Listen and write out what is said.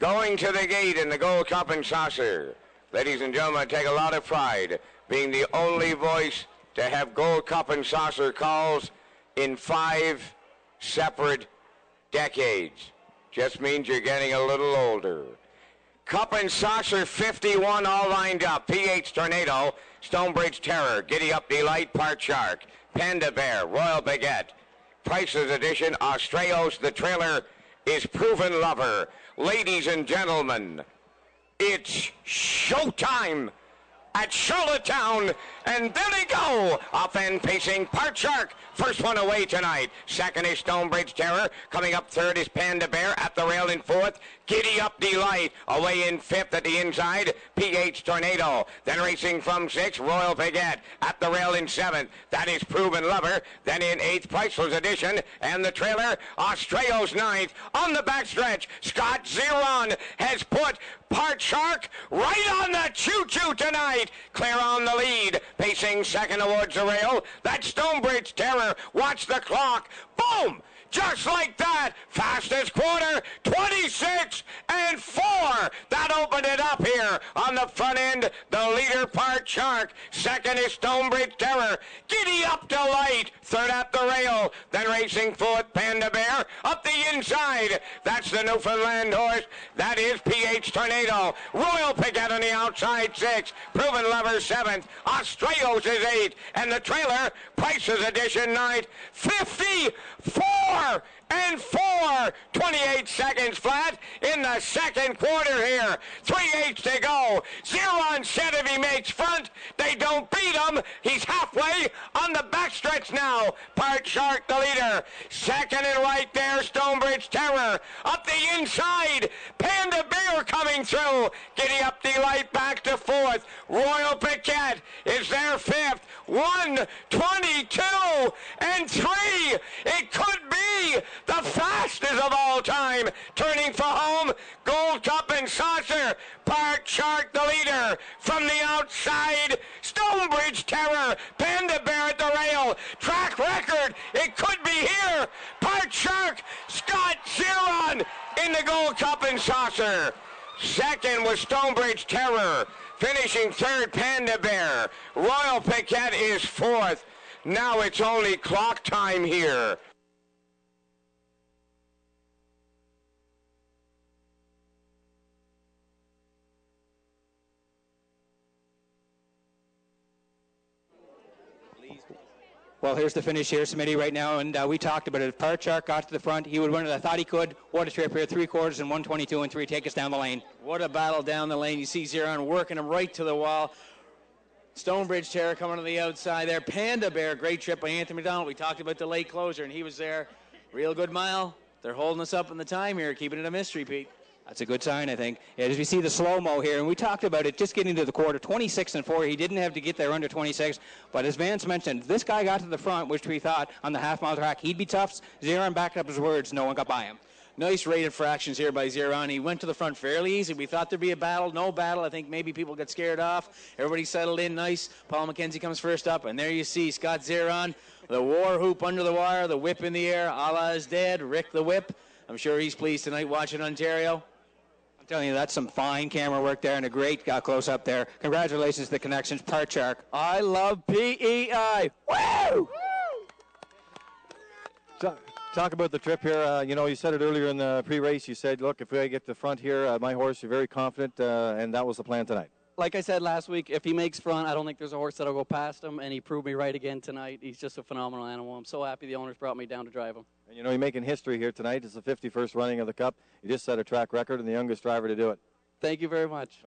going to the gate in the Gold Cup and Saucer. Ladies and gentlemen, I take a lot of pride being the only voice to have Gold Cup and Saucer calls in 5 separate decades. Just means you're getting a little older. Cup and Saucer 51 all lined up. PH Tornado, Stonebridge Terror, Giddy Up Delight, Part Shark, Panda Bear, Royal Baguette, Price's Edition, Australios. The trailer is Proven Lover. Ladies and gentlemen, it's showtime at Charlottetown, and there they go. Off end pacing, Part Shark. First one away tonight. Second is Stonebridge Terror. Coming up third is Panda Bear. At the rail in fourth, Giddy Up Delight. Away in fifth at the inside, PH Tornado. Then racing from sixth, Royal Baguette. At the rail in seventh, that is Proven Lover. Then in eighth, Priceless Edition. And the trailer, Australios ninth. On the backstretch, Scott Zeron has put Part Shark right on the choo-choo tonight. Clear on the lead. Pacing second towards the rail. That's Stonebridge Terror. Watch the clock. Boom! Just like that. Fastest quarter, 26 and 4. That opened it up here on the front end. The leader, Part Shark. Second is Stonebridge Terror. Giddy Up Delight. Third at the rail. Then racing fourth, Panda Bear. Up the inside. That's the Newfoundland horse. That is PH Tornado. Royal Baguette on the outside, 6. Proven Lover, 7th. Australios is 8. And the trailer, Price's Edition, 9th. 54 and 4. 28 seconds flat in the second quarter here. 3/8 to go. Zeron said if he makes front, they don't beat him. He's halfway on the backstretch now. Part Shark the leader. Second and right there, Stonebridge Terror. Up the inside, Panda Bear coming through. Giddy Up Delight back to fourth. Royal Baguette is there fifth. 1:22 and 3. It could be the fastest of all time. Turning for home, Gold Cup and Saucer. Part Shark the leader. From the outside, Stonebridge Terror. Panda Bear at the rail. Track record, it could be here. Part Shark, Scott Zeron in the Gold Cup and Saucer. Second was Stonebridge Terror. Finishing third, Panda Bear. Royal Baguette is fourth. Now it's only clock time here. Well, here's the finish here, Smitty, right now, and we talked about it. If Part Shark got to the front, he would win it. I thought he could. What a trip here, 3/4 and 1:22 and 3. Take us down the lane. What a battle down the lane. You see Zeron working him right to the wall. Stonebridge Terror coming to the outside there. Panda Bear, great trip by Anthony McDonald. We talked about the late closer, and he was there. Real good mile. They're holding us up in the time here, keeping it a mystery, Pete. That's a good sign, I think. As we see the slow-mo here, and we talked about it just getting to the quarter, 26 and 4. He didn't have to get there under 26, but as Vance mentioned, this guy got to the front, which we thought on the half-mile track he'd be tough. Zeron backed up his words. No one got by him. Nice rated fractions here by Zeron. He went to the front fairly easy. We thought there'd be a battle. No battle. I think maybe people got scared off. Everybody settled in nice. Paul McKenzie comes first up, and there you see Scott Zeron. The war hoop under the wire, the whip in the air. Allah is dead. Rick the Whip. I'm sure he's pleased tonight watching Ontario. I'm telling you, that's some fine camera work there and a great close-up there. Congratulations to the Connections, Part Shark. I love PEI. Woo! Talk about the trip here. You said it earlier in the pre-race. You said, look, if I get to the front here, my horse is very confident, and that was the plan tonight. Like I said last week, if he makes front, I don't think there's a horse that'll go past him, and he proved me right again tonight. He's just a phenomenal animal. I'm so happy the owners brought me down to drive him. And you're making history here tonight. It's the 51st running of the Cup. You just set a track record and the youngest driver to do it. Thank you very much.